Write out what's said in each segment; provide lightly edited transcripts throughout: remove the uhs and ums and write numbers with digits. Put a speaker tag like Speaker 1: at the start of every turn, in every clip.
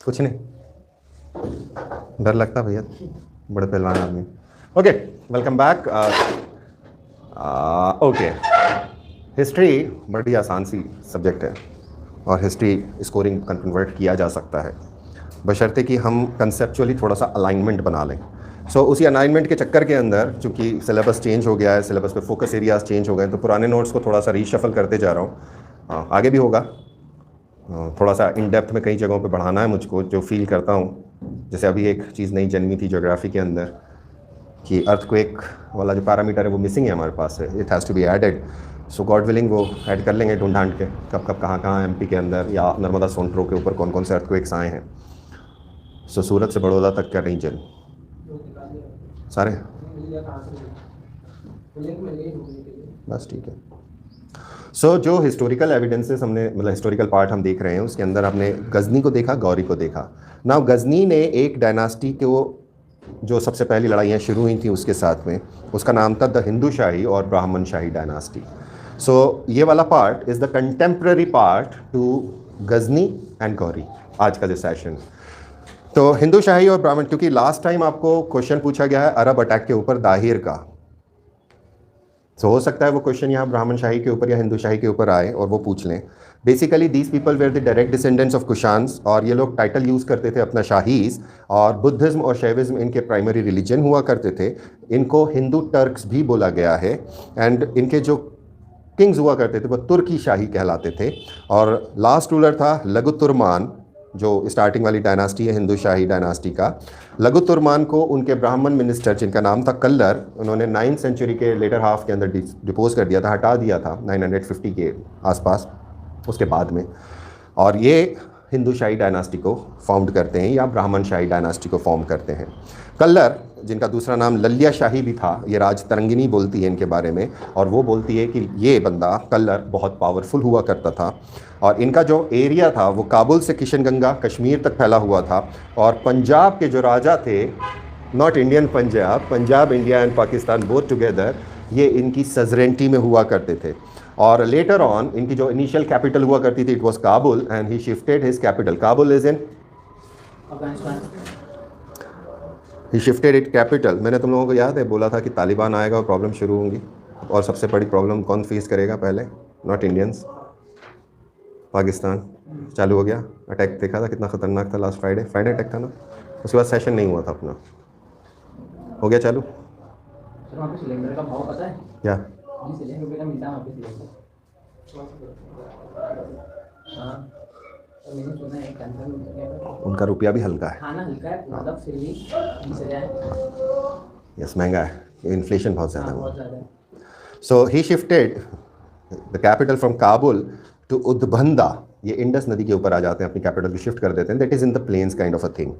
Speaker 1: कुछ नहीं, डर लगता भैया, बड़े पहलवान आदमी। Okay, welcome back. Okay, history बड़ी आसान सी सब्जेक्ट है और हिस्ट्री स्कोरिंग कन्वर्ट किया जा सकता है, बशर्ते कि हम कंसेप्चुअली थोड़ा सा अलाइनमेंट बना लें। उसी अलाइनमेंट के चक्कर के अंदर, चूँकि सिलेबस चेंज हो गया है, सिलेबस पे फोकस एरियाज चेंज हो गए, तो पुराने नोट्स को थोड़ा सा रीशफल करते जा रहा हूँ। आगे भी होगा, थोड़ा सा इन डेप्थ में कई जगहों पे बढ़ाना है मुझको, जो फील करता हूँ। जैसे अभी एक चीज़ नई जन्मी थी ज्योग्राफी के अंदर कि अर्थक्वेक वाला जो पैरामीटर है वो मिसिंग है हमारे पास है, it has to be added. So God willing वो ऐड कर लेंगे ढूंढ ढांड के, कब कब कहाँ एमपी के अंदर या नर्मदा सोनप्रो के ऊपर कौन कौन से अर्थक्वेक्स आए हैं। सूरत से बड़ौदा तक का रीजन सारे, बस ठीक है। जो हिस्टोरिकल एविडेंसेस हमने, मतलब हिस्टोरिकल पार्ट हम देख रहे हैं, उसके अंदर हमने गजनी को देखा, गौरी को देखा। नाउ गजनी ने एक डायनास्टी को, जो सबसे पहली लड़ाइयाँ शुरू हुई थी उसके साथ में, उसका नाम था द हिंदू शाही और ब्राह्मण शाही डायनास्टी। ये वाला part is the contemporary part to Ghazni and Ghori, आज का जो सेशन। तो हिंदू शाही और ब्राह्मण, क्योंकि लास्ट टाइम आपको क्वेश्चन पूछा गया है अरब अटैक के ऊपर दाहिर का, हो सकता है वो क्वेश्चन यहाँ ब्राह्मण शाही के ऊपर या हिंदू शाही के ऊपर आए और वो पूछ लें। Basically these people were the direct descendants of Kushans, और ये लोग टाइटल यूज़ करते थे अपना शाहीज, और बुद्धिज़्म और शैविज़्म इनके प्राइमरी रिलीजन हुआ करते थे। इनको हिंदू टर्क्स भी बोला गया है, एंड इनके जो किंग्स हुआ करते थे वो तुर्की शाही कहलाते थे। और लास्ट रूलर था लघुतुर्मान, जो स्टार्टिंग वाली डायनास्टी है हिंदू शाही डायनास्टी का। लघुतुर्मान को उनके ब्राह्मण मिनिस्टर, जिनका नाम था कल्लर, उन्होंने 9th सेंचुरी के लेटर हाफ के अंदर डिपोज कर दिया था, हटा दिया था 950 के आसपास, उसके बाद में। और ये हिंदू शाही डायनास्टी को फॉर्म करते हैं या ब्राह्मण शाही डायनास्टी को फॉर्म करते हैं। कल्लर, जिनका दूसरा नाम ललिया शाही भी था, ये राज तरंगिनी बोलती है इनके बारे में, और वो बोलती है कि ये बंदा कल्लर बहुत पावरफुल हुआ करता था। और इनका जो एरिया था वो काबुल से किशनगंगा कश्मीर तक फैला हुआ था। और पंजाब के जो राजा थे, not Indian Punjab, Punjab India and Pakistan both together, ये इनकी सजरेंटी में हुआ करते थे। और लेटर ऑन इनकी जो इनिशियल कैपिटल हुआ करती थी, it was Kabul, and he shifted his capital, Kabul is in Afghanistan, he shifted it capital. मैंने तुम लोगों को याद है बोला था कि तालिबान आएगा और प्रॉब्लम शुरू होंगी, और सबसे बड़ी प्रॉब्लम कौन फेस करेगा पहले? Not Indians, Pakistan. चालू हो गया अटैक, देखा था कितना खतरनाक था लास्ट फ्राइडे अटैक था ना, उसके बाद सेशन नहीं हुआ था अपना, हो गया चालू।
Speaker 2: सर वहाँ पे सिलेंडर का भाव पता है
Speaker 1: क्या?
Speaker 2: जी, सिलेंडर रुपये का मिलता है वहाँ पे सिलेंडर। हाँ, तो मैंने सुना है कंफर्म,
Speaker 1: उनका रुपया भी हल्का है,
Speaker 2: खाना हल्का है, मतलब फिर भी 20,000 है।
Speaker 1: यस, महंगा है, इन्फ्लेशन बहुत ज़्यादा है।
Speaker 2: बहुत ज़्यादा है।
Speaker 1: So he shifted the capital from Kabul to Udabhanda, ये इंडस नदी के ऊपर आ जाते हैं, अपनी कैपिटल को शिफ्ट कर देते हैं, that is in the plains kind of a thing.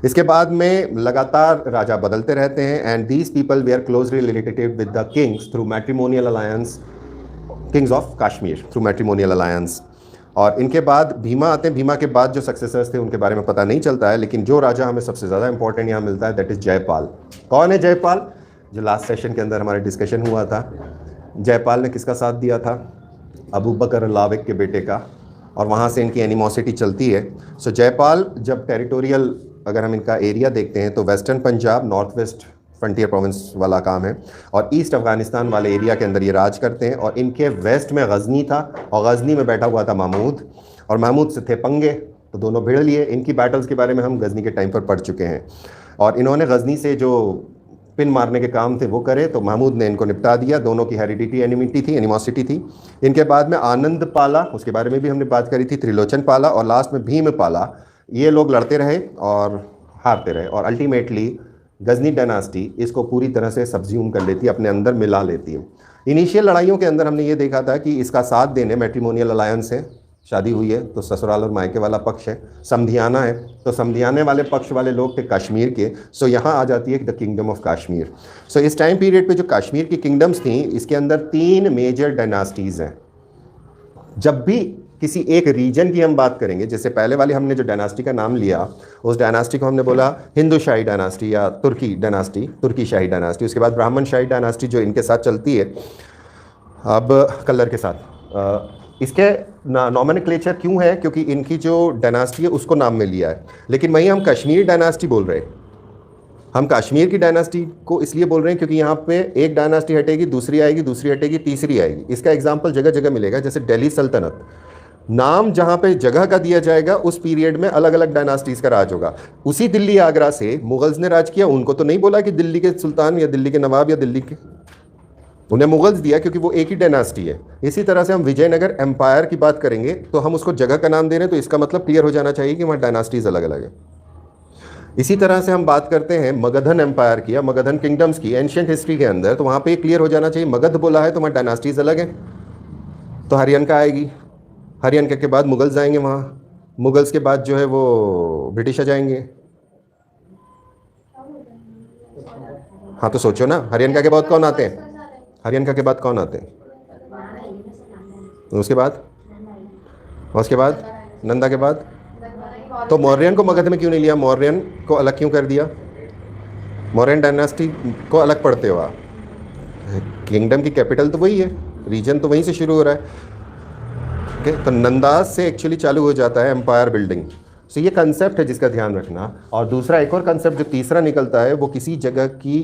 Speaker 1: इसके बाद में लगातार राजा बदलते रहते हैं, and these people they are closely related with the kings through matrimonial alliance, kings of Kashmir through matrimonial alliance. और इनके बाद भीमा आते हैं, भीमा के बाद जो सक्सेसर्स थे उनके बारे में पता नहीं चलता है, लेकिन जो राजा हमें सबसे ज़्यादा इंपॉर्टेंट यहाँ मिलता है दैट इज़ जयपाल। कौन है जयपाल? जो लास्ट सेशन के अंदर हमारे डिस्कशन हुआ था, जयपाल ने किसका साथ दिया था? अबू बकर लाविक के बेटे का, और वहाँ से इनकी एनिमोसिटी चलती है। सो जयपाल जब टेरिटोरियल, अगर हम इनका एरिया देखते हैं तो western Punjab, north west frontier province वाला काम है, और ईस्ट अफगानिस्तान वाले एरिया के अंदर ये राज करते हैं। और इनके वेस्ट में गजनी था, और गजनी में बैठा हुआ था महमूद, और महमूद से थे पंगे, तो दोनों भिड़ लिए। इनकी बैटल्स के बारे में हम गजनी के टाइम पर पढ़ चुके हैं, और इन्होंने गजनी से जो पिन मारने के काम थे वो करे, तो महमूद ने इनको निपटा दिया। दोनों की हेरिडिटी एनिमिटी थी, एनिमोसिटी थी। इनके बाद में आनंद पाला, उसके बारे में भी हमने बात करी थी, त्रिलोचन पाला, और लास्ट में भीम पाला। ये लोग लड़ते रहे और हारते रहे, और अल्टीमेटली गजनी डायनास्टी इसको पूरी तरह से सब्ज्यूम कर लेती है, अपने अंदर मिला लेती है। इनिशियल लड़ाइयों के अंदर हमने ये देखा था कि इसका साथ देने मैट्रिमोनियल अलायंस है, शादी हुई है तो ससुराल और मायके वाला पक्ष है, समधियाना है तो समधियाने वाले पक्ष वाले लोग थे कश्मीर के। सो यहाँ आ जाती है द किंगडम ऑफ कश्मीर। सो इस टाइम पीरियड पे जो कश्मीर की किंगडम्स थी, इसके अंदर 3 मेजर डायनास्टीज़ हैं। जब भी किसी एक रीजन की हम बात करेंगे, जैसे पहले वाले हमने जो डायनास्टी का नाम लिया, उस डायनास्टी को हमने बोला हिंदू शाही डायनास्टी या तुर्की डायनास्टी, तुर्की शाही डायनास्टी। उसके बाद ब्राह्मण शाही डायनास्टी जो इनके साथ चलती है अब कलर के साथ, इसके नॉमेनक्लेचर क्यों है, क्योंकि इनकी जो डायनास्टी है उसको नाम में लिया है। लेकिन वहीं हम कश्मीर डायनास्टी बोल रहे हैं, हम कश्मीर की डायनास्टी को इसलिए बोल रहे हैं क्योंकि यहाँ पे एक डायनास्टी हटेगी, दूसरी आएगी, दूसरी हटेगी, तीसरी आएगी। इसका एग्जाम्पल जगह जगह मिलेगा, जैसे दिल्ली सल्तनत, नाम जहाँ पे जगह का दिया जाएगा उस पीरियड में अलग अलग डायनास्टीज का राज होगा। उसी दिल्ली आगरा से मुगल्स ने राज किया, उनको तो नहीं बोला कि दिल्ली के सुल्तान या दिल्ली के नवाब या दिल्ली के, उन्हें मुगल्स दिया क्योंकि वो एक ही डायनास्टी है। इसी तरह से हम विजयनगर एम्पायर की बात करेंगे तो हम उसको जगह का नाम दे रहे हैं, तो इसका मतलब क्लियर हो जाना चाहिए कि वहाँ डायनास्टीज अलग अलग है। इसी तरह से हम बात करते हैं मगधन एम्पायर की या मगधन किंगडम्स की एंशियंट हिस्ट्री के अंदर, तो वहाँ पे क्लियर हो जाना चाहिए मगध बोला है तो वहाँ डायनास्टीज अलग है, तो हरियनका आएगी, हरियनका के बाद मुगल्स आएंगे, वहाँ मुगल्स के बाद जो है वो ब्रिटिश आ जाएंगे। हाँ तो सोचो ना, हरियनका के बाद कौन आते हैं, हरियनका के बाद कौन आते हैं, उसके बाद, उसके बाद नंदा के बाद। तो मौर्यन को मगध में क्यों नहीं लिया, मौर्यन को अलग क्यों कर दिया, मौर्यन डायनास्टी को अलग पढ़ते हो आप, किंगडम की कैपिटल तो वही है, रीजन तो वहीं से शुरू हो रहा है। ओके, तो नंदास से एक्चुअली चालू हो जाता है एम्पायर बिल्डिंग। सो ये कंसेप्ट है जिसका ध्यान रखना। और दूसरा एक और कंसेप्ट जो तीसरा निकलता है, वो किसी जगह की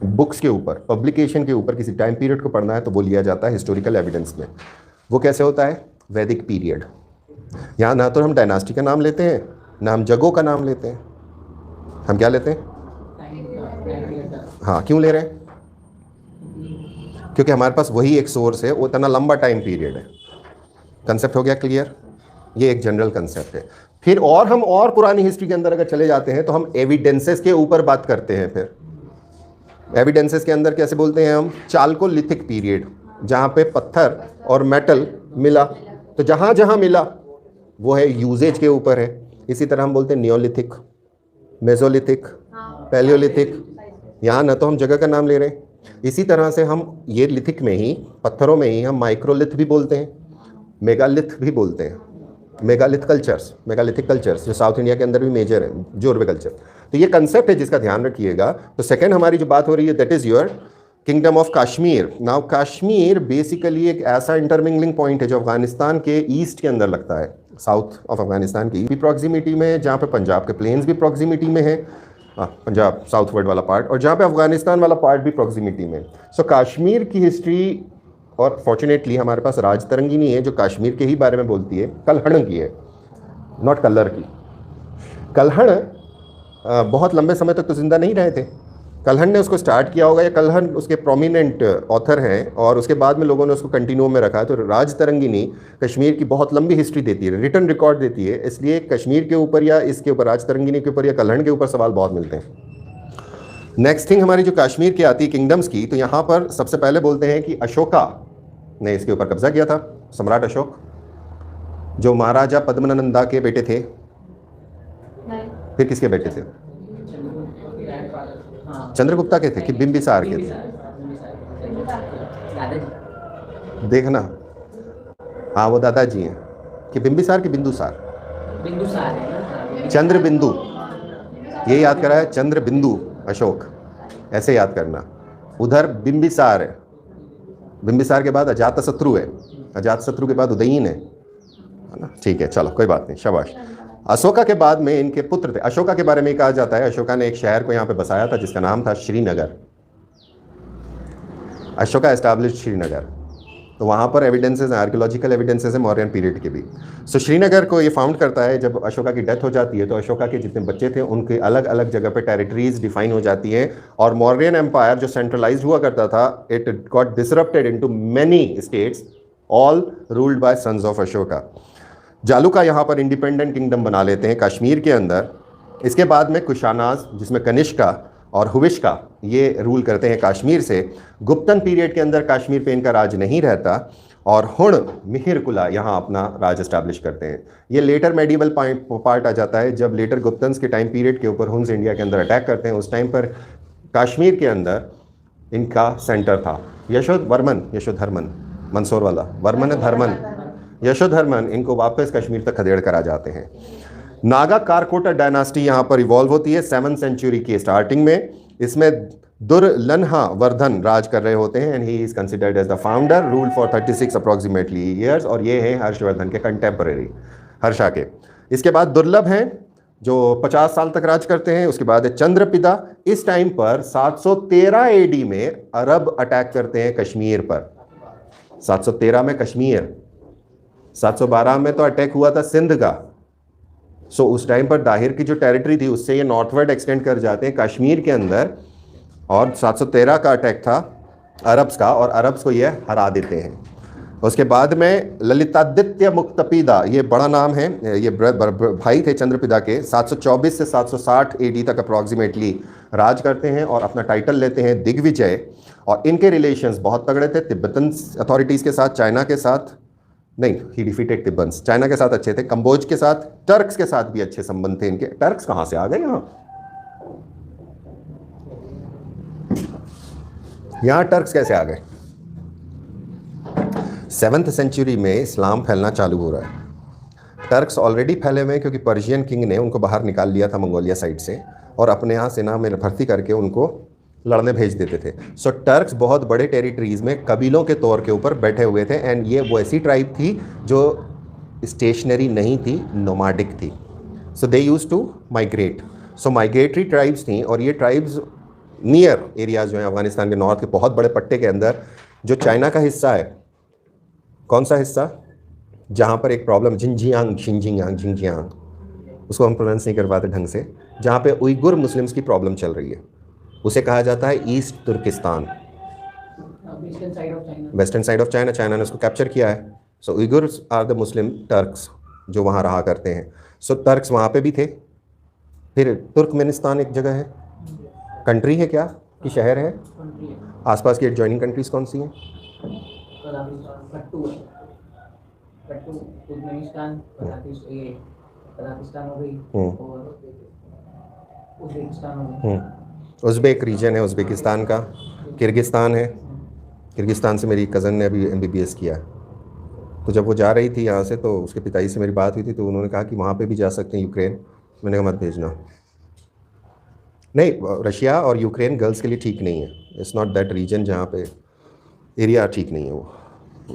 Speaker 1: बुक्स के ऊपर, पब्लिकेशन के ऊपर किसी टाइम पीरियड को पढ़ना है तो वो लिया जाता है हिस्टोरिकल एविडेंस में। वो कैसे होता है, वैदिक पीरियड। यहाँ ना तो हम डायनास्टी का नाम लेते हैं, ना हम जगहों का नाम लेते हैं, हम क्या लेते हैं, हाँ क्यों ले रहे हैं, क्योंकि हमारे पास वही एक सोर्स है, वो इतना लंबा टाइम पीरियड है। कंसेप्ट हो गया क्लियर, ये एक जनरल कंसेप्ट है। फिर और हम और पुरानी हिस्ट्री के अंदर अगर चले जाते हैं तो हम एविडेंसेस के ऊपर बात करते हैं। फिर एविडेंसेस के अंदर कैसे बोलते हैं हम, चाल्कोलिथिक पीरियड, जहाँ पे पत्थर और मेटल मिला, तो जहाँ जहाँ मिला वो है यूजेज के ऊपर है। इसी तरह हम बोलते हैं नियोलिथिक, मेजोलिथिक, पैलियोलिथिक, यहाँ ना तो हम जगह का नाम ले रहे हैं। इसी तरह से हम ये लिथिक में ही, पत्थरों में ही हम माइक्रोलिथ भी बोलते हैं, मेगालिथ भी बोलते हैं, मेगालिथ कल्चर्स, मेगालिथिक कल्चर्स जो साउथ इंडिया के अंदर भी मेजर है, जोरवे कल्चर। तो ये कंसेप्ट है जिसका ध्यान रखिएगा। तो सेकंड हमारी जो बात हो रही है that is your kingdom of Kashmir. Now Kashmir basically एक ऐसा इंटरमिंगलिंग पॉइंट है जो अफगानिस्तान के ईस्ट के अंदर लगता है, साउथ ऑफ अफगानिस्तान की भी प्रॉक्सिमिटी में है, जहाँ पे पंजाब के प्लेन्स भी प्रॉक्सिमिटी में है, पंजाब साउथ वर्ड वाला पार्ट, और जहाँ पे अफगानिस्तान वाला पार्ट भी प्रॉक्सिमिटी में। सो कश्मीर की हिस्ट्री, और फॉर्चुनेटली हमारे पास राजतरंगिनी है जो कश्मीर के ही बारे में बोलती है, कल्हण की है, नॉट कल्लर की। कल्हण बहुत लंबे समय तक तो जिंदा नहीं रहे थे, कल्हण ने उसको स्टार्ट किया होगा या कल्हण उसके प्रोमिनेंट ऑथर हैं, और उसके बाद में लोगों ने उसको कंटिन्यू में रखा है। तो राजतरंगिनी कश्मीर की बहुत लंबी हिस्ट्री देती है, रिटर्न रिकॉर्ड देती है, इसलिए कश्मीर के ऊपर या इसके ऊपर, राजतरंगिनी के ऊपर या कल्हण के ऊपर सवाल बहुत मिलते हैं। नेक्स्ट थिंग हमारी जो कश्मीर की आती है किंगडम्स की, तो यहाँ पर सबसे पहले बोलते हैं कि अशोका ने इसके ऊपर कब्जा किया था, सम्राट अशोक जो महाराजा पद्मनंदा के बेटे थे। फिर किसके बेटे थे, चंद्रगुप्ता के थे कि बिंबिसार के थे, देखना, हाँ वो दादाजी हैं कि बिंबिसार की बिंदुसार, चंद्र बिंदु, ये याद करा है, चंद्र बिंदु अशोक, ऐसे याद करना। उधर बिंबिसार है, बिंबिसार के बाद अजातशत्रु है, अजातशत्रु के बाद उदयीन है ना, ठीक है चलो कोई बात नहीं, शाबाश। अशोका के बाद में इनके पुत्र थे। अशोका के बारे में कहा जाता है अशोका ने एक शहर को यहाँ पे बसाया था जिसका नाम था श्रीनगर, अशोका एस्टैब्लिश्ड श्रीनगर। तो वहाँ पर एविडेंसेस हैं, आर्कियोलॉजिकल एविडेंसेस हैं मौर्यन पीरियड के भी। सो श्रीनगर को ये फाउंड करता है जब अशोका की डेथ हो जाती है, तो अशोका के जितने बच्चे थे उनके अलग अलग जगह पे टेरिटरीज डिफाइन हो जाती हैं, और मौर्यन एम्पायर जो सेंट्रलाइज हुआ करता था, it got disrupted into many states, all ruled by sons of Ashoka. Jaluka यहाँ पर इंडिपेंडेंट किंगडम बना लेते हैं कश्मीर के अंदर। इसके बाद में कुशानाज, जिसमें कनिष्का और हुविश्का ये रूल करते हैं कश्मीर से। गुप्तन पीरियड के अंदर कश्मीर पे इनका राज नहीं रहता, और हुण मिहिरकुला यहाँ अपना राज एस्टैब्लिश करते हैं। ये लेटर मेडिवल पार्ट आ जाता है, जब लेटर गुप्तन्स के टाइम पीरियड के ऊपर हुन्स इंडिया के अंदर अटैक करते हैं। उस टाइम पर कश्मीर के अंदर इनका सेंटर था। यशोधर्मन, मंसूर वाला वर्मन है, धर्मन, यशोधर्मन इनको वापस कश्मीर तक खदेड़ कर आ जाते हैं। नागा कारकोटा डायनास्टी यहाँ पर इवॉल्व होती है 7th सेंचुरी की स्टार्टिंग में। इसमें दुर्लन्हा वर्धन राज कर रहे होते हैं, and he is considered as the founder, rule for 36 approximately years, और ये हैं हर्षवर्धन के कंटेम्पररी, हर्षा के। इसके बाद दुर्लभ हैं जो 50 साल तक राज करते हैं। उसके बाद है चंद्रपिदा। इस टाइम पर 713 एडी में अरब अटैक करते हैं कश्मीर पर। 713 में कश्मीर, 712 में तो अटैक हुआ था सिंध का। सो उस टाइम पर दाहिर की जो टेरिटरी थी उससे ये नॉर्थवर्ड एक्सटेंड कर जाते हैं कश्मीर के अंदर, और 713 का अटैक था अरब्स का, और अरब्स को ये हरा देते हैं। उसके बाद में ललितादित्य मुक्तपिदा, ये बड़ा नाम है, ये भाई थे चंद्रपिदा के, 724 से 760 एडी तक अप्रॉक्सीमेटली राज करते हैं और अपना टाइटल लेते हैं दिग्विजय। और इनके रिलेशंस बहुत तगड़े थे तिब्बतन अथॉरिटीज़ के साथ, चाइना के साथ नहीं, ही डिफीटेड तिब्बन्स, चाइना के साथ अच्छे थे, कंबोज के साथ, टर्क्स के साथ भी अच्छे संबंध थे इनके। टर्क्स कहाँ से आ गए यहाँ टर्क्स कैसे आ गए? 7th सेंचुरी में इस्लाम फैलना चालू हो रहा है। टर्क्स ऑलरेडी फैले हुए हैं क्योंकि पर्शियन किंग ने उनको बाहर निकाल लिया था मंगोलिया साइड से, और अपने यहाँ सेना में भर्ती करके उनको लड़ने भेज देते थे। सो टर्क्स बहुत बड़े टेरिटरीज में कबीलों के तौर के ऊपर बैठे हुए थे, एंड ये वो ऐसी ट्राइब थी जो स्टेशनरी नहीं थी, नोमाडिक थी। So they use to migrate. So migratory tribes थी, और ये ट्राइब्स नियर एरियाज जो हैं अफगानिस्तान के नॉर्थ के बहुत बड़े पट्टे के अंदर, जो चाइना का हिस्सा है, कौन सा हिस्सा जहाँ पर एक प्रॉब्लम, झिंजियांग, उसको हम प्रोनाउंस नहीं कर पाते ढंग से, जहाँ पे उइगुर मुस्लिम्स की प्रॉब्लम चल रही है, उसे कहा जाता है East Turkistan, western side of China. China ने उसको कैप्चर किया है। So Uyghurs are the Muslim Turks जो वहाँ रहा करते हैं। सो टर्क्स वहाँ पे भी थे। फिर तुर्कमेनिस्तान एक जगह है, कंट्री है क्या कि शहर है? आसपास की एडजॉइनिंग कंट्रीज कौन सी हैं? उज़्बेक रीजन है उज़्बेकिस्तान का, किर्गिस्तान है, किर्गिस्तान से मेरी कज़न ने अभी MBBS किया। तो जब वो जा रही थी यहाँ से, तो उसके पिताजी से मेरी बात हुई थी, तो उन्होंने कहा कि वहाँ पे भी जा सकते हैं, यूक्रेन। मैंने कहा मत भेजना, नहीं, रशिया और यूक्रेन गर्ल्स के लिए ठीक नहीं है। इट्स नॉट दैट रीजन, जहाँ पे एरिया ठीक नहीं है, वो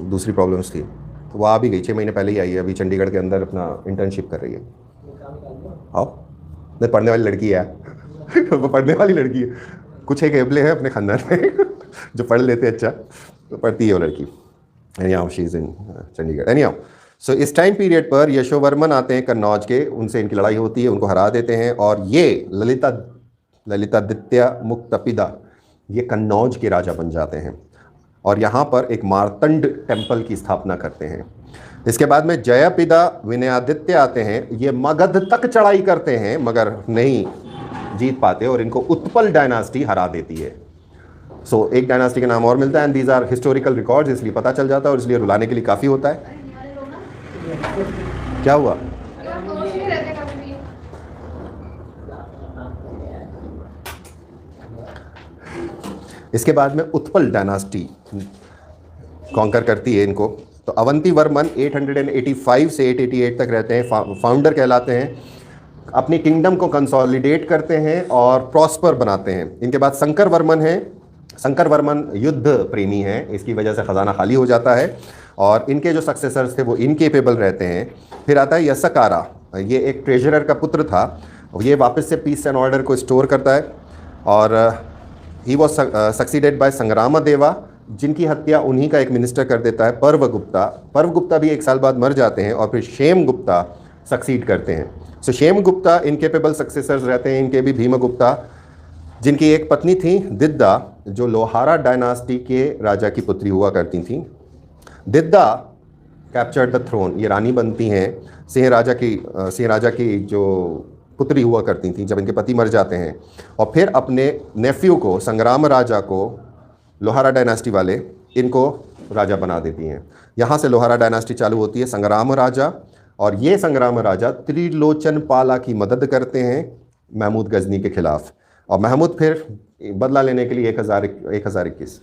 Speaker 1: दूसरी प्रॉब्लम्स थी। तो वो आ भी गई, 6 महीने पहले ही आई है, अभी चंडीगढ़ के अंदर अपना इंटर्नशिप कर रही है। आओ, नहीं, पढ़ने वाली लड़की है वो पढ़ने वाली लड़की है। कुछ एक एबले हैं अपने खानदान में जो पढ़ लेते हैं, अच्छा तो पढ़ती है वो लड़की। Anyhow she is in Chandigarh. Anyhow, so इस टाइम पीरियड पर यशोवर्मन आते हैं कन्नौज के, उनसे इनकी लड़ाई होती है, उनको हरा देते हैं, और ये ललितादित्य मुक्तपिदा ये कन्नौज के राजा बन जाते हैं, और यहाँ पर एक मार्तंड टेम्पल की स्थापना करते हैं। इसके बाद में जयपिदा विनयादित्य आते हैं, ये मगध तक चढ़ाई करते हैं मगर नहीं जीत पाते, और इनको उत्पल डायनास्टी हरा देती है। सो एक डायनास्टी का नाम और मिलता है, and these are historical records, इसलिए पता चल जाता है, और इसलिए रुलाने के लिए काफ़ी होता है। क्या हुआ? इसके बाद में उत्पल डायनास्टी कॉन्कर करती है इनको। तो अवंती वर्मन 885 से 888 तक रहते हैं, फाउंडर कहलाते हैं, अपनी किंगडम को कंसोलिडेट करते हैं और प्रॉस्पर बनाते हैं। इनके बाद शंकर वर्मन है। शंकर वर्मन युद्ध प्रेमी हैं, इसकी वजह से ख़जाना खाली हो जाता है, और इनके जो सक्सेसर्स थे वो इनकेपेबल रहते हैं। फिर आता है यसकारा, ये एक ट्रेजरर का पुत्र था, ये वापस से पीस एंड ऑर्डर को स्टोर करता है, और ही वॉज सक्सीडेड बाय संग्रामदेवा, जिनकी हत्या उन्हीं का एक मिनिस्टर कर देता है, पर्वगुप्ता। पर्वगुप्ता भी 1 साल बाद मर जाते हैं, और फिर क्षेमगुप्ता सक्सीड करते हैं। सो क्षेमगुप्ता इनकेपेबल सक्सेसर्स रहते हैं इनके भी। भीमगुप्ता, जिनकी एक पत्नी थी दिद्दा, जो लोहारा डायनास्टी के राजा की पुत्री हुआ करती थी। दिद्दा कैप्चर्ड द थ्रोन, ये रानी बनती हैं, सिंह राजा की जो पुत्री हुआ करती थी जब इनके पति मर जाते हैं, और फिर अपने नेफ्यू को, संग्राम राजा को, लोहारा डायनास्टी वाले, इनको राजा बना देती हैं। यहाँ से लोहारा डायनास्टी चालू होती है, संग्राम राजा, और ये संग्राम राजा त्रिलोचन पाला की मदद करते हैं महमूद गजनी के खिलाफ, और महमूद फिर बदला लेने के लिए 1021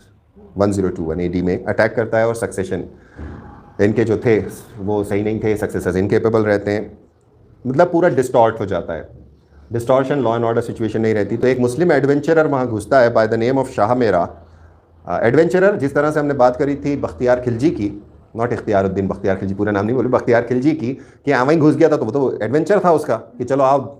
Speaker 1: AD में अटैक करता है, और सक्सेशन इनके जो थे वो सही नहीं थे, सक्सेसर्स इनकेपेबल रहते हैं, मतलब पूरा डिस्टॉर्ट हो जाता है। Distortion, law and order situation नहीं रहती। तो एक मुस्लिम एडवेंचरर वहाँ घुसता है by the name of Shah मेरा। एडवेंचरर जिस तरह से हमने बात करी थी बख्तियार खिलजी की, नॉट इख्तियारुद्दीन बख्तियार खिलजी, पूरा नाम नहीं बोले, बख्तियार खिलजी की, कि वहीं घुस गया था, तो वो तो एडवेंचर था उसका कि चलो आप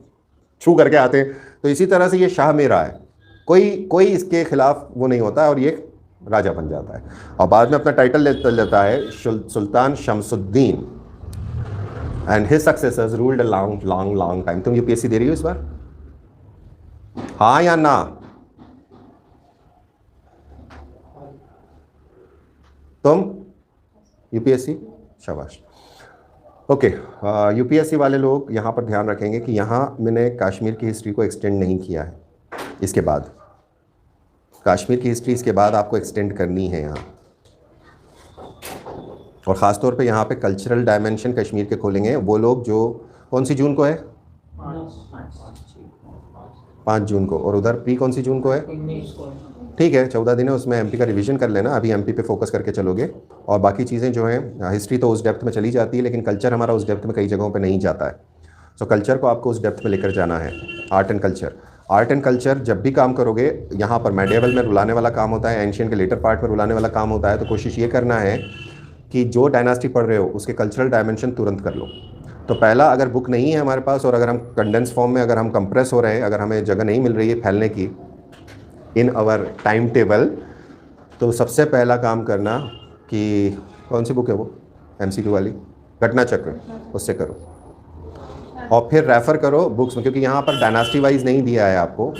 Speaker 1: छू करके आते हैं। तो इसी तरह से ये शाह मेरा है, कोई इसके खिलाफ वो नहीं होता है और ये राजा बन जाता है और बाद में अपना टाइटल लेता है Sultan Shamsuddin, and his successors ruled a long long long time. तुम यूपीएससी दे रही हो इस बार, हाँ या ना? तुम यूपीएससी, शाबाश। ओके, यूपीएससी वाले लोग यहाँ पर ध्यान रखेंगे कि यहाँ मैंने कश्मीर की हिस्ट्री को एक्सटेंड नहीं किया है। इसके बाद कश्मीर की हिस्ट्री इसके बाद आपको एक्सटेंड करनी है यहाँ, और ख़ास तौर पे यहाँ पे कल्चरल डायमेंशन कश्मीर के खोलेंगे वो लोग जो, कौन सी जून को है? 5 जून को, और उधर प्री कौन सी जून को है? ठीक है, 14 दिन है, उसमें एमपी का रिवीजन कर लेना। अभी एमपी पे फोकस करके चलोगे और बाकी चीज़ें जो हैं, हिस्ट्री तो उस डेप्थ में चली जाती है लेकिन कल्चर हमारा उस डेप्थ में कई जगहों पे नहीं जाता है। सो कल्चर को आपको उस डेप्थ में लेकर जाना है। आर्ट एंड कल्चर जब भी काम करोगे, यहाँ पर मेडिएवल में रुलाने वाला काम होता है, एंशियंट के लेटर पार्ट में रुलाने वाला काम होता है। तो कोशिश ये करना है कि जो डायनास्टी पढ़ रहे हो उसके कल्चरल डायमेंशन तुरंत कर लो। तो पहला, अगर बुक नहीं है हमारे पास और अगर हम कंडेंस फॉर्म में, अगर हम कंप्रेस हो रहे हैं, अगर हमें जगह नहीं मिल रही है फैलने की इन आवर टाइम टेबल, तो सबसे पहला काम करना कि कौन सी बुक है वो MCQ वाली, घटना चक्र, उससे करो और फिर रेफ़र करो बुक्स में, क्योंकि यहाँ पर डायनास्टी वाइज नहीं दिया है आपको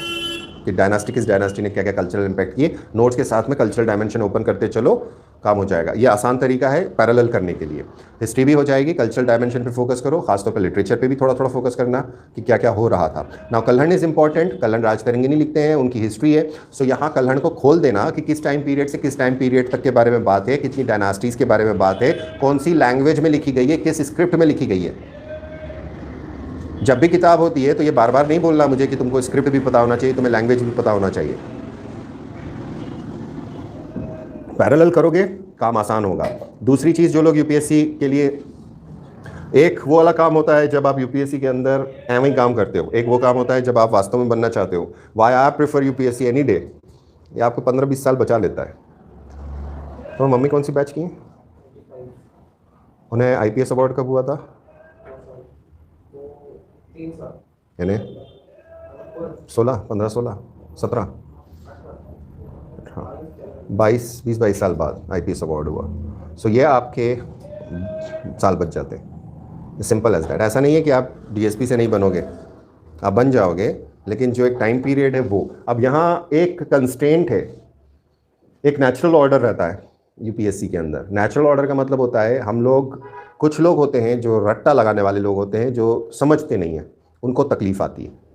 Speaker 1: कि डायनास्टी किस डायनास्टी ने क्या क्या कल्चरल इम्पैक्ट किए। नोट्स के साथ में कल्चरल डायमेंशन ओपन करते चलो, काम हो जाएगा। ये आसान तरीका है पैरेलल करने के लिए। हिस्ट्री भी हो जाएगी, कल्चरल डायमेंशन पे फोकस करो, खासतौर पे लिटरेचर पे भी थोड़ा थोड़ा फोकस करना कि क्या क्या हो रहा था। Now Kalhana is important, Kalhana Rajatarangini लिखते हैं, उनकी हिस्ट्री है। सो यहाँ कल्हण को खोल देना कि किस टाइम पीरियड से किस टाइम पीरियड तक के बारे में बात है, कितनी डायनास्टीज के बारे में बात है, कौन सी लैंग्वेज में लिखी गई है, किस स्क्रिप्ट में लिखी गई है। जब भी किताब होती है तो ये बार बार नहीं बोलना मुझे कि तुमको स्क्रिप्ट भी पता होना चाहिए, तुम्हें लैंग्वेज भी पता होना चाहिए। पैरेलल करोगे काम आसान होगा। दूसरी चीज़, जो लोग यूपीएससी के लिए, एक वो वाला काम होता है जब आप यूपीएससी के अंदर एवं काम करते हो, एक वो काम होता है जब आप वास्तव में बनना चाहते हो। Why I prefer UPSC any day, ये आपको 15-20 साल बचा लेता है। तो मम्मी कौन सी बैच की, उन्हें IPS अवार्ड कब हुआ था? यानी 15-16, 17, हाँ 20-22 साल बाद IPS अवार्ड हुआ। सो ये आपके साल बच जाते हैं, सिंपल एज दैट। ऐसा नहीं है कि आप DSP से नहीं बनोगे, आप बन जाओगे, लेकिन जो एक टाइम पीरियड है वो। अब यहाँ एक कंस्ट्रेंट है, एक नेचुरल ऑर्डर रहता है यूपीएससी के अंदर। नेचुरल ऑर्डर का मतलब होता है, हम लोग, कुछ लोग होते हैं जो रट्टा लगाने वाले लोग होते हैं, जो समझते नहीं हैं, उनको तकलीफ़ आती है।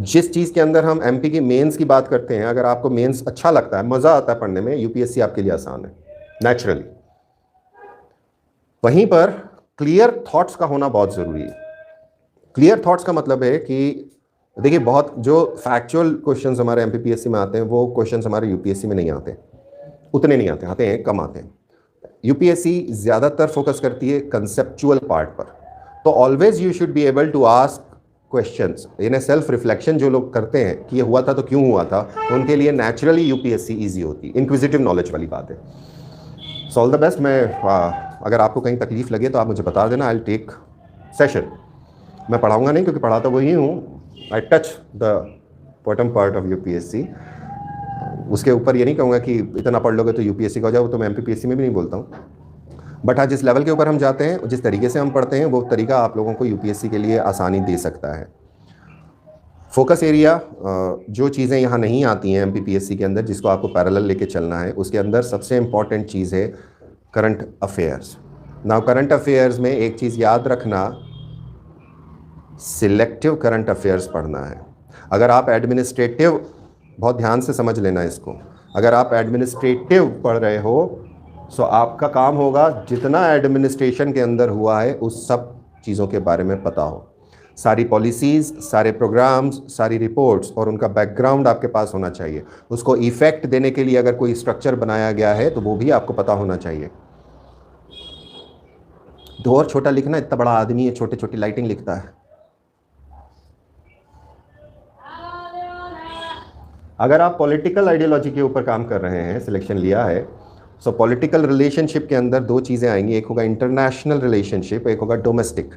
Speaker 1: जिस चीज़ के अंदर हम MP की मेंस की बात करते हैं, अगर आपको मेंस अच्छा लगता है, मज़ा आता है पढ़ने में, यूपीएससी आपके लिए आसान है नेचुरली। वहीं पर क्लियर थॉट्स का होना बहुत ज़रूरी है। क्लियर थॉट्स का मतलब है कि देखिए, बहुत जो फैक्चुअल क्वेश्चंस हमारे MPPSC में आते हैं, वो क्वेश्चंस हमारे यूपीएससी में नहीं आते, उतने नहीं आते, आते हैं कम आते हैं। यूपीएससी ज़्यादातर फोकस करती है कंसेप्चुअल पार्ट पर। तो always you should be able to ask questions. यानी सेल्फ रिफ्लेक्शन जो लोग करते हैं कि ये हुआ था तो क्यों हुआ था, उनके लिए नेचुरली यूपीएससी ईजी होती है। इंक्विजिटिव नॉलेज वाली बात है। So all the best. मैं अगर आपको कहीं तकलीफ लगे तो आप मुझे बता देना, आई विल टेक सेशन। मैं पढ़ाऊँगा नहीं, क्योंकि पढ़ाता वही हूँ। I touch the bottom part of UPSC. उसके ऊपर ये नहीं कहूँगा कि इतना पढ़ लोगे तो यूपीएससी का हो जाओ, तो मैं MPPSC में भी नहीं बोलता हूँ। बट हाँ, जिस लेवल के ऊपर हम जाते हैं, जिस तरीके से हम पढ़ते हैं, वो तरीका आप लोगों को यूपीएससी के लिए आसानी दे सकता है। फोकस एरिया, जो चीज़ें यहाँ नहीं आती हैं MPPSC के अंदर, जिसको आपको पैरेलल लेके चलना है, उसके अंदर सबसे इम्पॉर्टेंट चीज़ है current affairs. Now current affairs में एक चीज़ याद रखना, सिलेक्टिव करंट अफेयर्स पढ़ना है। अगर आप एडमिनिस्ट्रेटिव, बहुत ध्यान से समझ लेना इसको, अगर आप एडमिनिस्ट्रेटिव पढ़ रहे हो, सो आपका काम होगा जितना एडमिनिस्ट्रेशन के अंदर हुआ है उस सब चीज़ों के बारे में पता हो। सारी पॉलिसीज़, सारे प्रोग्राम्स, सारी रिपोर्ट्स और उनका बैकग्राउंड आपके पास होना चाहिए। उसको इफ़ेक्ट देने के लिए अगर कोई स्ट्रक्चर बनाया गया है तो वो भी आपको पता होना चाहिए। दो और छोटा लिखना, इतना बड़ा आदमी है, छोटे छोटी लाइटिंग लिखता है। अगर आप पॉलिटिकल आइडियोलॉजी के ऊपर काम कर रहे हैं, सिलेक्शन लिया है, सो पॉलिटिकल रिलेशनशिप के अंदर दो चीज़ें आएंगी, एक होगा इंटरनेशनल रिलेशनशिप, एक होगा डोमेस्टिक।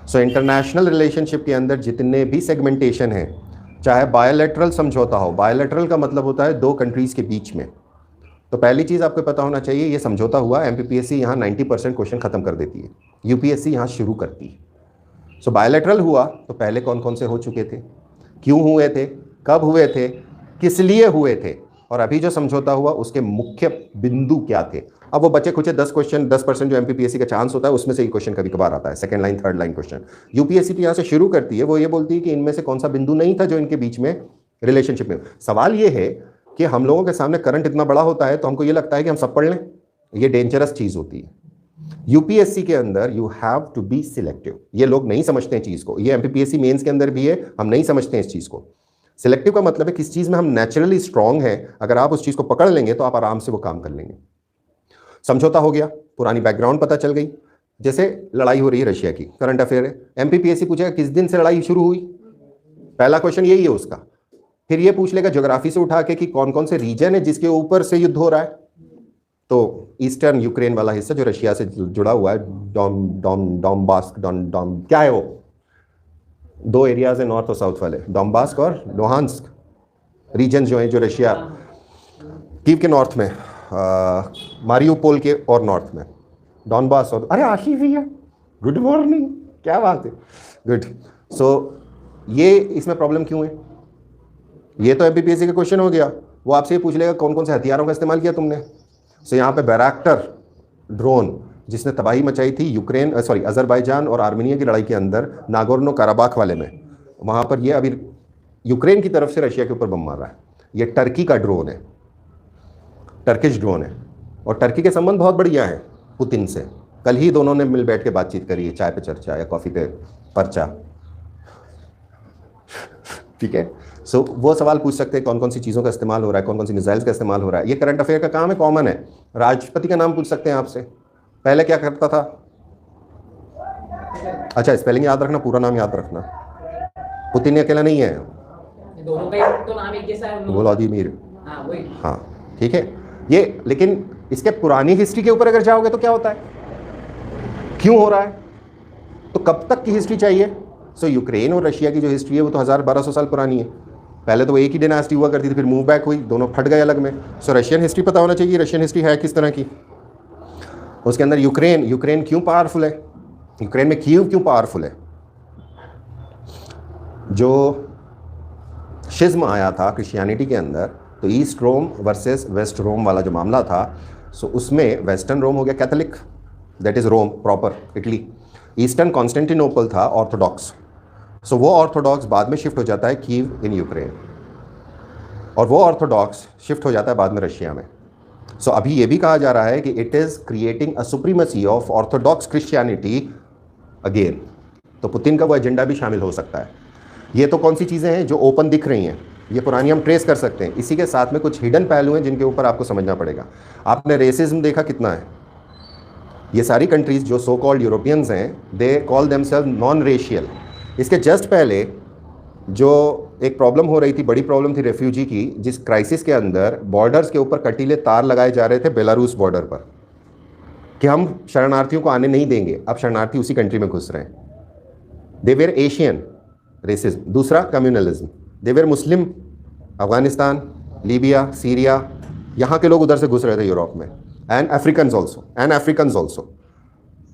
Speaker 1: सो इंटरनेशनल रिलेशनशिप के अंदर जितने भी सेगमेंटेशन हैं, चाहे बायोलैटरल समझौता हो, बायोलैटरल का मतलब होता है दो कंट्रीज़ के बीच में, तो पहली चीज़ आपको पता होना चाहिए, ये समझौता हुआ, एमपीपीएससी यहाँ 90% क्वेश्चन खत्म कर देती है, यूपीएससी यहाँ शुरू करती है। सो बायोलैटरल हुआ तो पहले कौन कौन से हो चुके थे, क्यों हुए थे, कब हुए थे, किस लिए हुए थे, और अभी जो समझौता हुआ उसके मुख्य बिंदु क्या थे। अब वो बचे कुछ 10 क्वेश्चन, 10% जो एमपीपीएससी का चांस होता है उसमें से ये क्वेश्चन कभी कभार आता है, second line third line question. UPSC तो यहाँ से शुरू करती है, वो ये बोलती है कि इनमें से कौन सा बिंदु नहीं था जो इनके बीच में रिलेशनशिप में। सवाल ये है कि हम लोगों के सामने करंट इतना बड़ा होता है तो हमको ये लगता है कि हम सब पढ़ लें, ये डेंजरस चीज़ होती है। यूपीएससी के अंदर you have to be selective, ये लोग नहीं समझते हैं चीज़ को, ये एमपीपीएससी मेंस के अंदर भी है, हम नहीं समझते हैं इस चीज़ को। सिलेक्टिव का मतलब है किस चीज़ में हम नेचुरली स्ट्रांग हैं, अगर आप उस चीज़ को पकड़ लेंगे तो आप आराम से वो काम कर लेंगे। समझौता हो गया, पुरानी बैकग्राउंड पता चल गई, जैसे लड़ाई हो रही है रशिया की, करंट अफेयर है, एमपीपीएससी पूछेगा किस दिन से लड़ाई शुरू हुई, पहला क्वेश्चन यही है उसका। फिर ये पूछ लेगा ज्योग्राफी से उठा के कि कौन कौन से रीजन है जिसके ऊपर से युद्ध हो रहा है, तो ईस्टर्न यूक्रेन वाला हिस्सा जो रशिया से जुड़ा हुआ है, डॉम्बास्क, क्या है वो, दो एरियाज है नॉर्थ और साउथ वाले, डॉम्बास्क और लुहांस्क रीजन जो है, जो रशिया कीव के नॉर्थ में, मारियोपोल के और नॉर्थ में, डॉनबास और, अरे आशीष भैया गुड मॉर्निंग, क्या बात है, गुड। सो ये इसमें प्रॉब्लम क्यों है, ये तो एमपीपीएससी का क्वेश्चन हो गया। वो आपसे ये पूछ लेगा कौन कौन से हथियारों का इस्तेमाल किया तुमने। सो यहाँ पे बैराक्टर ड्रोन जिसने तबाही मचाई थी यूक्रेन, अजरबैजान और आर्मेनिया की लड़ाई के अंदर, नागोर्नो काराबाख वाले में, वहाँ पर ये अभी यूक्रेन की तरफ से रशिया के ऊपर बम मार रहा है। ये टर्की का ड्रोन है, टर्किश ड्रोन है, और टर्की के संबंध बहुत बढ़िया हैं पुतिन से। कल ही दोनों ने मिल बैठ के बातचीत करी है, चाय पे चर्चा या कॉफ़ी पे पर्चा, ठीक है। सो वो सवाल पूछ सकते हैं कौन कौन सी चीज़ों का इस्तेमाल हो रहा है, कौन कौन सी मिसाइल्स का इस्तेमाल हो रहा है। ये करंट अफेयर का काम है, कॉमन है। राष्ट्रपति का नाम पूछ सकते हैं आपसे, पहले क्या करता था, अच्छा स्पेलिंग याद रखना, पूरा नाम याद रखना, पुतिन अकेला नहीं है,
Speaker 2: दोनों का तो नाम एक जैसा है,
Speaker 1: व्लादिमीर,
Speaker 2: हाँ वही,
Speaker 1: हाँ ठीक है ये। लेकिन इसके पुरानी हिस्ट्री के ऊपर अगर जाओगे तो क्या होता है, क्यों हो रहा है, तो कब तक की हिस्ट्री चाहिए। सो यूक्रेन और रशिया की जो हिस्ट्री है वो तो 1200 साल पुरानी है। पहले तो वो एक ही डिनास्टी हुआ करती थी, फिर मूव बैक हुई, दोनों फट गए अलग में। सो रशियन हिस्ट्री पता होना चाहिए, रशियन हिस्ट्री है किस तरह की। उसके अंदर यूक्रेन क्यों पावरफुल है, यूक्रेन में कीव क्यों पावरफुल है। जो शिज्म आया था क्रिश्चियनिटी के अंदर, तो ईस्ट रोम वर्सेस वेस्ट रोम वाला जो मामला था, सो उसमें वेस्टर्न रोम हो गया Catholic, that is Rome proper Italy, eastern Constantinople था ऑर्थोडॉक्स। सो वो ऑर्थोडॉक्स बाद में शिफ्ट हो जाता है कीव इन यूक्रेन, और वो ऑर्थोडॉक्स शिफ्ट हो जाता है बाद में रशिया में। सो अभी ये भी कहा जा रहा है कि it is creating a supremacy of Orthodox Christianity again. तो पुतिन का वो एजेंडा भी शामिल हो सकता है। ये तो कौन सी चीज़ें हैं जो ओपन दिख रही हैं, ये पुरानी हम ट्रेस कर सकते हैं। इसी के साथ में कुछ हिडन पहलू हैं जिनके ऊपर आपको समझना पड़ेगा। आपने रेसिज्म देखा कितना है, ये सारी कंट्रीज़ जो सो कॉल्ड यूरोपियंस हैं, they call themselves non racial. इसके जस्ट पहले जो एक प्रॉब्लम हो रही थी, बड़ी प्रॉब्लम थी रेफ्यूजी की, जिस क्राइसिस के अंदर बॉर्डर्स के ऊपर कटीले तार लगाए जा रहे थे बेलारूस बॉर्डर पर कि हम शरणार्थियों को आने नहीं देंगे। अब शरणार्थी उसी कंट्री में घुस रहे हैं। They were Asian racism. दूसरा communalism, they were Muslim, Afghanistan, Libya, Syria, यहाँ के लोग उधर से घुस रहे थे यूरोप में, एंड अफ्रीकन ऑल्सो।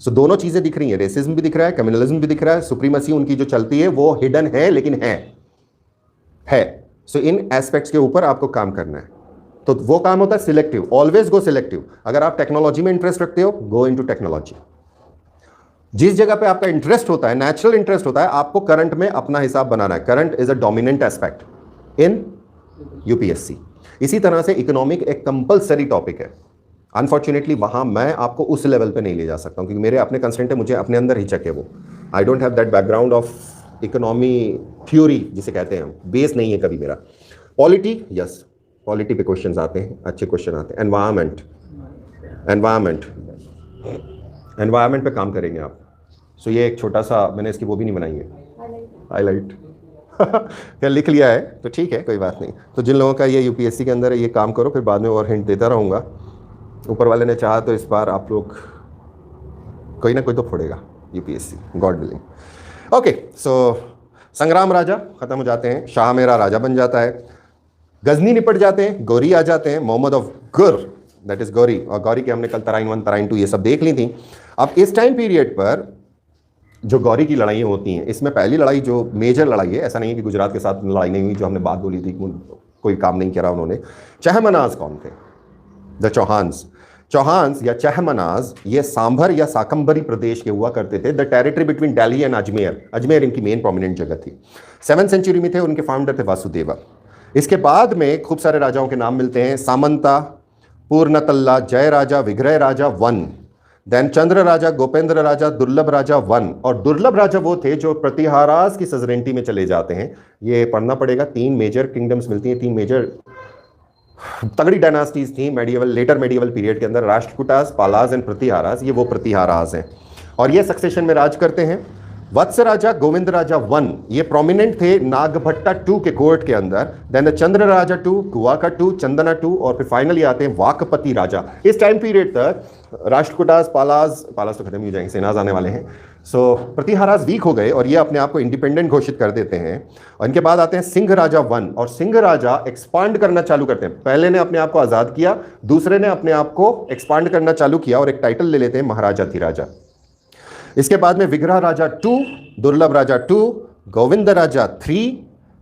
Speaker 1: सो दोनों चीज़ें दिख रही हैं, रेसिज्म भी दिख रहा है, कम्युनलिज्म भी दिख रहा है, सुप्रीमेसी उनकी जो चलती है वो हिडन है लेकिन है। सो इन एस्पेक्ट्स के ऊपर आपको काम करना है। तो वो काम होता है सिलेक्टिव, ऑलवेज गो सिलेक्टिव। अगर आप टेक्नोलॉजी में इंटरेस्ट रखते हो, गो इनटू टेक्नोलॉजी। जिस जगह पे आपका इंटरेस्ट होता है, नेचुरल इंटरेस्ट होता है, आपको करंट में अपना हिसाब बनाना है। Current is a dominant aspect in UPSC. इसी तरह से इकोनॉमिक एक कंपलसरी टॉपिक है। अनफॉर्चुनेटली वहाँ मैं आपको उस लेवल पे नहीं ले जा सकता हूँ क्योंकि मेरे अपने कंस्ट्रेंट है, मुझे अपने अंदर हिचक है वो। I don't have that background of economy theory जिसे कहते हैं हम, बेस नहीं है कभी मेरा। पॉलिटी, यस, पॉलिटी पे क्वेश्चंस आते हैं, अच्छे क्वेश्चन आते हैं। एनवायरनमेंट पे काम करेंगे आप। सो ये एक छोटा सा, मैंने इसकी वो भी नहीं बनाई है हाईलाइट, क्या लिख लिया है तो ठीक है, कोई बात नहीं। तो जिन लोगों का ये यूपीएससी के अंदर है, ये काम करो, फिर बाद में और हिंट देता रहूँगा। ऊपर वाले ने चाहा तो इस बार आप लोग कोई ना कोई तो फोड़ेगा यूपीएससी, गॉड विलिंग। ओके, सो संग्राम राजा खत्म हो जाते हैं, शाह मेरा राजा बन जाता है, गजनी निपट जाते हैं, गौरी आ जाते हैं, मोहम्मद ऑफ गुर, दैट इज गौरी। और गौरी के हमने कल तराइन 1 तराइन 2 ये सब देख ली थी। अब इस टाइम पीरियड पर जो गौरी की लड़ाइयाँ होती हैं, इसमें पहली लड़ाई जो मेजर लड़ाई है, ऐसा नहीं है कि गुजरात के साथ लड़ाई नहीं हुई, जो हमने बात बोली थी कोई काम नहीं किया उन्होंने। चहमनाज कौन थे? द चौहान्स। चौहान्स या चहमनाज ये सांभर या साकंबरी प्रदेश के हुआ करते थे, the territory between Delhi and Ajmer. Ajmer इनकी मेन प्रोमिनेंट जगह थी। 7th सेंचुरी में थे, उनके फाउंडर थे वासुदेवा। इसके बाद में खूब सारे राजाओं के नाम मिलते हैं, सामंता, पूर्णतल्ला, जय राजा, विग्रह राजा 1, देन चंद्र राजा, गोपेंद्र राजा, दुर्लभ राजा 1। और दुर्लभ राजा वो थे जो प्रतिहारास की सजरेंटी में चले जाते हैं, ये पढ़ना पड़ेगा। 3 मेजर किंगडम्स मिलती हैं, 3 मेजर तगड़ी डायनास्टीज थी मेडिएवल, लेटर मेडिएवल पीरियड के अंदर, राष्ट्रकूटास, पालास एंड प्रतिहारास, ये वो प्रतिहारास हैं। और ये सक्सेशन में राज करते हैं। वत्स राजा, गोविंद राजा 1, ये प्रोमिनेंट थे नागभट्टा 2 के कोर्ट के अंदर। देन चंद्र राजा 2, कुवाका 2, चंदना 2, और फिर फाइनली आते हैं वाकपति राजा। इस टाइम पीरियड तक राष्ट्रकूटास, पालास तो खत्म ही हो जाएंगे, सेनाज आने वाले हैं। सो प्रतिहारास वीक हो गए और ये अपने आप को इंडिपेंडेंट घोषित कर देते हैं। और इनके बाद आते हैं सिंह राजा 1, और सिंह राजा एक्सपांड करना चालू करते हैं। पहले ने अपने आप को आजाद किया, दूसरे ने अपने आप को एक्सपांड करना चालू किया और एक टाइटल ले लेते हैं महाराजाधिराजा। इसके बाद में विग्रह राजा 2, दुर्लभ राजा 2, गोविंद राजा 3,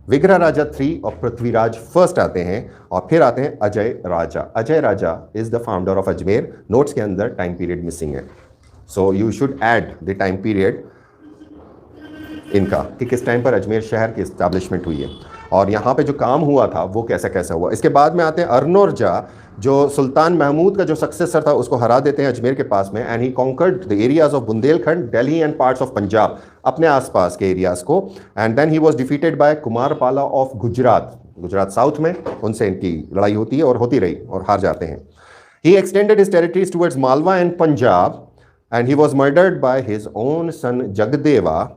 Speaker 1: विग्रह राजा 3 और पृथ्वीराज फर्स्ट आते हैं। और फिर आते हैं Ajay Raja. Ajay Raja is the founder of Ajmer. Notes के अंदर टाइम पीरियड मिसिंग है, so you should add the time period इनका कि किस टाइम पर अजमेर शहर की इस्टेब्लिशमेंट हुई है और यहाँ पे जो काम हुआ था वो कैसा कैसा हुआ। इसके बाद में आते हैं अर्नोरजा, जो सुल्तान महमूद का जो सक्सेसर था उसको हरा देते हैं अजमेर के पास में। And he conquered the areas of Bundelkhand, Delhi and parts of Punjab, अपने आसपास के एरियाज को। And then he was defeated by Kumarapala of Gujarat, Gujarat south में, उनसे इनकी लड़ाई होती है और होती रही और हार जाते हैं। He extended his territories towards Malwa and Punjab and he was murdered by his own son Jagadeva,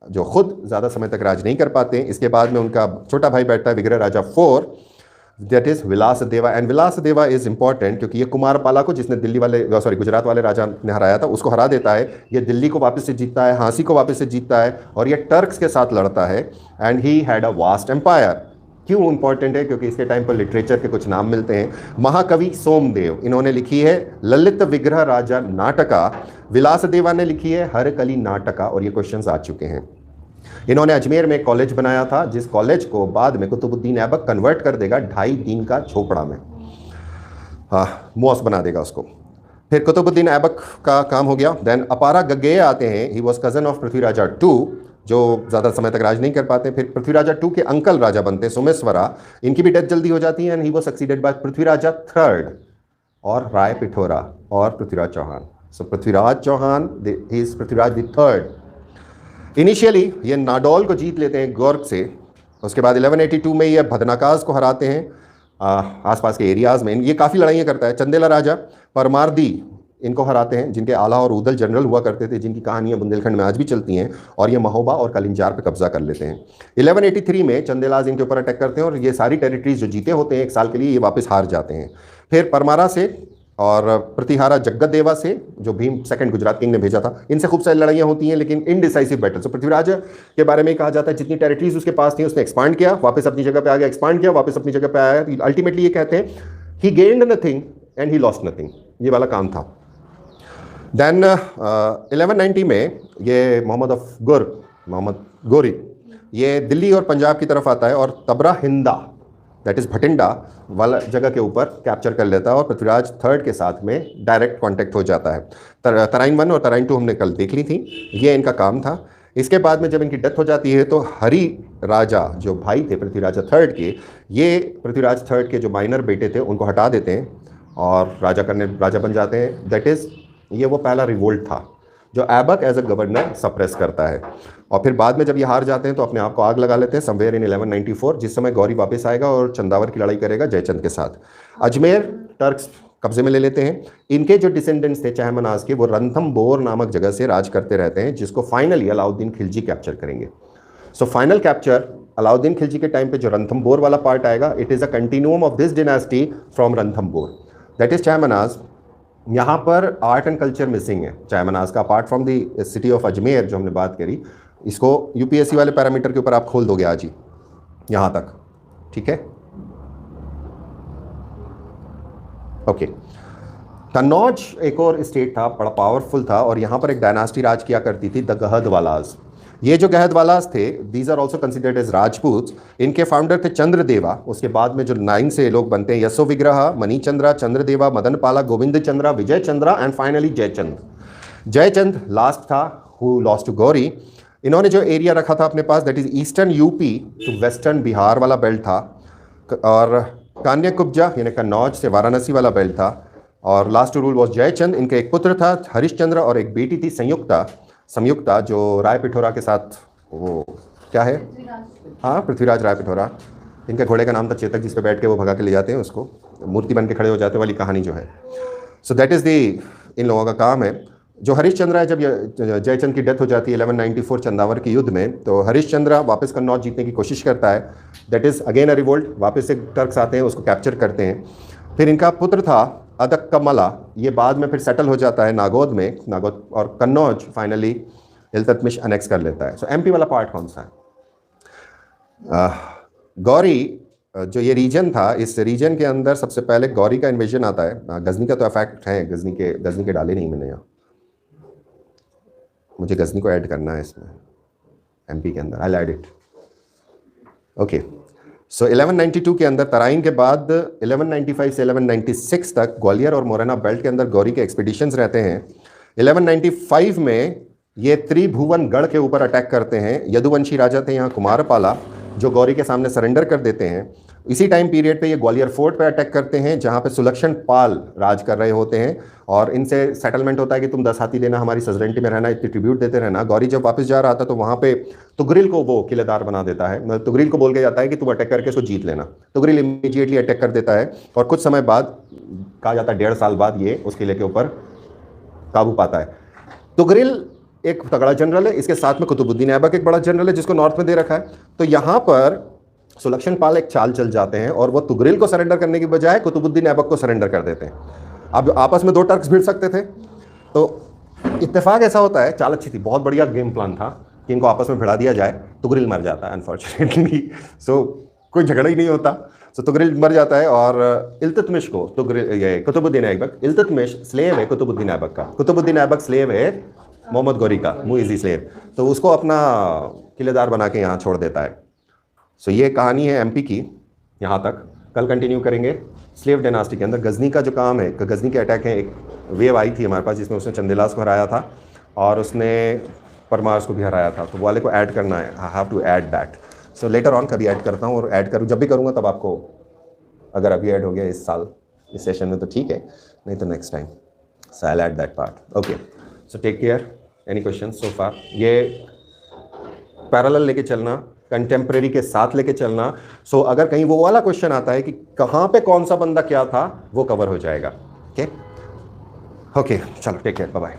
Speaker 1: जो खुद ज़्यादा समय तक राज नहीं कर पाते। इसके बाद में उनका छोटा भाई बैठता है Vigraha Raja 4, that is Vilasadeva. And Vilasadeva is important क्योंकि ये कुमारपाला को, जिसने दिल्ली वाले गुजरात वाले राजा ने हराया था, उसको हरा देता है। ये दिल्ली को वापस से जीतता है, हाँसी को वापस से जीतता है और ये टर्क्स के साथ लड़ता है। And he had a vast empire. क्यों इंपॉर्टेंट है? क्योंकि इसके टाइम पर लिटरेचर के कुछ नाम मिलते हैं। महाकवि सोमदेव, इन्होंने लिखी है ललित विग्रह राजा नाटका। विलासदेवा ने लिखी है हरकली नाटका, और ये क्वेश्चंस आ चुके हैं। इन्होंने अजमेर में कॉलेज बनाया था, जिस कॉलेज को बाद में कुतुबुद्दीन ऐबक कन्वर्ट कर देगा 2.5 दिन का झोपड़ा में, मॉस बना देगा उसको। फिर कुतुबुद्दीन ऐबक का काम हो गया। देन अपारा गग्गेय आते हैं, ही वॉज कजन ऑफ पृथ्वीराजा 2, जो ज़्यादा समय तक राज नहीं कर पाते। फिर पृथ्वीराजा 2 के अंकल राजा बनते हैं सोमेश्वरा, इनकी भी डेथ जल्दी हो जाती है। And he was succeeded by Prithviraja 3 और राय पिठोरा और Prithviraj Chauhan. So Prithviraj Chauhan, he is Prithviraj the 3rd। Initially ये नाडौल को जीत लेते हैं गोर्ग से। उसके बाद 1182 में ये भदनाकाज को हराते हैं आसपास के एरियाज़ में। ये काफ़ी लड़ाइयाँ करता है। चंदेला राजा परमार्दी इनको हराते हैं, जिनके आला और उदल जनरल हुआ करते थे, जिनकी कहानियाँ बुंदेलखंड में आज भी चलती हैं। और ये महोबा और कलिंजार पे कब्जा कर लेते हैं। 1183 में चंदेलाज इनके ऊपर अटैक करते हैं और ये सारी टेरिटरीज जो जीते होते हैं 1 साल के लिए, ये वापस हार जाते हैं। फिर परमारा से और प्रतिहारा जगदेवा से, जो भीम 2nd गुजरात किंग ने भेजा था, इनसे खूब सारी लड़ाइयाँ होती हैं, लेकिन इनडिसाइसिव बैटल। तो पृथ्वीराज के बारे में कहा जाता है जितनी टेरिटरीज उसके पास थी उसने एक्सपांड किया, वापस अपनी जगह पे आ गया, एक्सपांड किया, वापस अपनी जगह पे आया। अल्टीमेटली ये कहते हैं he gained nothing and he lost nothing, ये वाला काम था। देन 1190 में ये मोहम्मद गोरी ये दिल्ली और पंजाब की तरफ आता है और तबरा हिंदा, दैट इज भटिंडा वाला जगह के ऊपर कैप्चर कर लेता है और पृथ्वीराज 3rd के साथ में डायरेक्ट कांटेक्ट हो जाता है। तराइन 1 और तराइन 2 हमने कल देख ली थी, ये इनका काम था। इसके बाद में जब इनकी डेथ हो जाती है तो हरि राजा, जो भाई थे पृथ्वीराज 3rd के, ये पृथ्वीराज 3rd के जो माइनर बेटे थे उनको हटा देते हैं और राजा बन जाते हैं। दैट इज़ ये वो पहला रिवोल्ट था जो Aibak as a governor suppress करता है। और फिर बाद में जब ये हार जाते हैं तो अपने आप को आग लगा लेते हैं समवेयर इन 1194, जिस समय गौरी वापस आएगा और चंदावर की लड़ाई करेगा जयचंद के साथ। अजमेर टर्क्स कब्जे में ले लेते हैं। इनके जो डिसेंडेंट्स थे चहमनाज के, वो रणथंबोर नामक जगह से राज करते रहते हैं, जिसको फाइनली अलाउद्दीन खिलजी कैप्चर करेंगे। So final capture Alauddin Khilji के टाइम पे जो रणथंबोर वाला पार्ट आएगा, it is a continuum of this dynasty from Ranthambore, that is Chahamanas. यहाँ पर आर्ट एंड कल्चर मिसिंग है चायमनाज का, apart from the city of Ajmer जो हमने बात करी। इसको यूपीएससी वाले पैरामीटर के ऊपर आप खोल दोगे आज ही यहाँ तक, ठीक है। ओके, कन्नौज एक और स्टेट था, बड़ा पावरफुल था, और यहाँ पर एक डायनास्टी राज किया करती थी, द गहदवालाज। ये जो गहदवालाज थे, these are also considered as Rajput. इनके फाउंडर थे चंद्रदेवा। उसके बाद में जो 9 से लोग बनते हैं, Yasho Vigraha, Manichandra, Chandradeva, Madanapala, Govind Chandra, Vijay Chandra and finally Jaichand. Jaichand last था, हु लॉस्ट टू गौरी। इन्होंने जो एरिया रखा था अपने पास, that is eastern UP to western Bihar वाला बेल्ट था, और कान्याकुब्जा यानी कन्नौज से वाराणसी वाला बेल्ट था। और लास्ट रूल वॉज जयचंद। इनके एक पुत्र था हरिश्चंद्र और एक बेटी थी संयुक्ता जो राय पिथौरा के साथ, वो क्या है, हाँ पृथ्वीराज राय पिथौरा। इनके घोड़े का नाम था चेतक, जिस पे बैठ के वो भगा के ले जाते हैं, उसको मूर्ति बन के खड़े हो जाते वाली कहानी जो है। सो दैट इज़ दी इन लोगों का काम है। जो हरिश्चंद्र है, जब जयचंद की डेथ हो जाती है 1194 चंदावर के युद्ध में, तो हरिश्चंद्र वापस कन्नौज जीतने की कोशिश करता है। That is again a revolt, वापस से टर्क्स आते हैं, उसको कैप्चर करते हैं। फिर इनका पुत्र था अदक्कमला, ये बाद में फिर सेटल हो जाता है नागौद में, नागौद, और कन्नौज फाइनली इल्तुतमिश अनेक्स कर लेता है। सो एमपी वाला पार्ट कौन सा है? गौरी जो ये रीजन था, इस रीजन के अंदर सबसे पहले गौरी का इन्वेजन आता है। गजनी का तो इफेक्ट है, गजनी के डाले नहीं मैंने यहाँ, मुझे गजनी को ऐड करना है इसमें एमपी के अंदर, आई ऐड इट। ओके, सो 1192 के अंदर तराइन के बाद 1195 से 1196 तक ग्वालियर और मोरेना बेल्ट के अंदर गौरी के एक्सपीडिशंस रहते हैं। 1195 में ये त्रिभुवनगढ़ के ऊपर अटैक करते हैं। यदुवंशी राजा थे यहाँ कुमारपाला, जो गौरी के सामने सरेंडर कर देते हैं। इसी टाइम पीरियड पे ये ग्वालियर फोर्ट पे अटैक करते हैं, जहाँ पे सुलक्षण पाल राज कर रहे होते हैं, और इनसे सेटलमेंट होता है कि तुम 10 हाथी देना, हमारी सजरेंटी में रहना, इतनी ट्रिब्यूट देते रहना। गौरी जब वापस जा रहा था तो वहाँ पे तुगरिल को वो किलेदार बना देता है। तुगरिल को बोल के जाता है कि तुम अटैक करके इसको जीत लेना। तुगरिल इमीडिएटली अटैक कर देता है, और कुछ समय बाद, कहा जाता है 1.5 साल बाद, ये उस किले के ऊपर काबू पाता है। तुगरिल एक तगड़ा जनरल है, इसके साथ में कुतुबुद्दीन ऐबक एक बड़ा जनरल है जिसको नॉर्थ में दे रखा है। तो यहाँ पर सुलक्षण पाल एक चाल चल जाते हैं, और वो तुगरिल को सरेंडर करने की बजाय कुतुबुद्दीन ऐबक को सरेंडर कर देते हैं। अब आपस में 2 टर्क्स भिड़ सकते थे, तो इत्तेफाक ऐसा होता है, चाल अच्छी थी, बहुत बढ़िया गेम प्लान था कि इनको आपस में भिड़ा दिया जाए। तुगरिल मर जाता है अनफॉर्चुनेटली, सो कोई झगड़ा ही नहीं होता। सो तुगरिल मर जाता है, और इल्तुतमिश को कुतुबुद्दीन ऐबक, इल्तुतमिश स्लेव है कुतुबुद्दीन ऐबक का, कुतुबुद्दीन ऐबक स्लेव है मोहम्मद गौरी का, मुइज़ी स्लेव, तो उसको अपना किलेदार बना के यहाँ छोड़ देता है। सो ये कहानी है एमपी की यहाँ तक। कल कंटिन्यू करेंगे स्लेव डायनास्टी के अंदर। गजनी का जो काम है, गजनी के अटैक है, एक वेव आई थी हमारे पास जिसमें उसने चंदेलास को हराया था और उसने परमार्स को भी हराया था, तो वो वाले को ऐड करना है, I have to add that. So later on कभी ऐड करता हूँ, और ऐड करूँ जब भी करूँगा तब आपको, अगर अभी ऐड हो गया इस साल इस सेशन में तो ठीक है, नहीं तो next time. So I will add that part. Okay, so take care. Any question so far? ये पैरेलल लेके चलना, कंटेम्प्रेरी के साथ लेके चलना। सो अगर कहीं वो वाला क्वेश्चन आता है कि कहाँ पे कौन सा बंदा क्या था, वो कवर हो जाएगा। ओके, चलो टेक केयर, बाय बाय।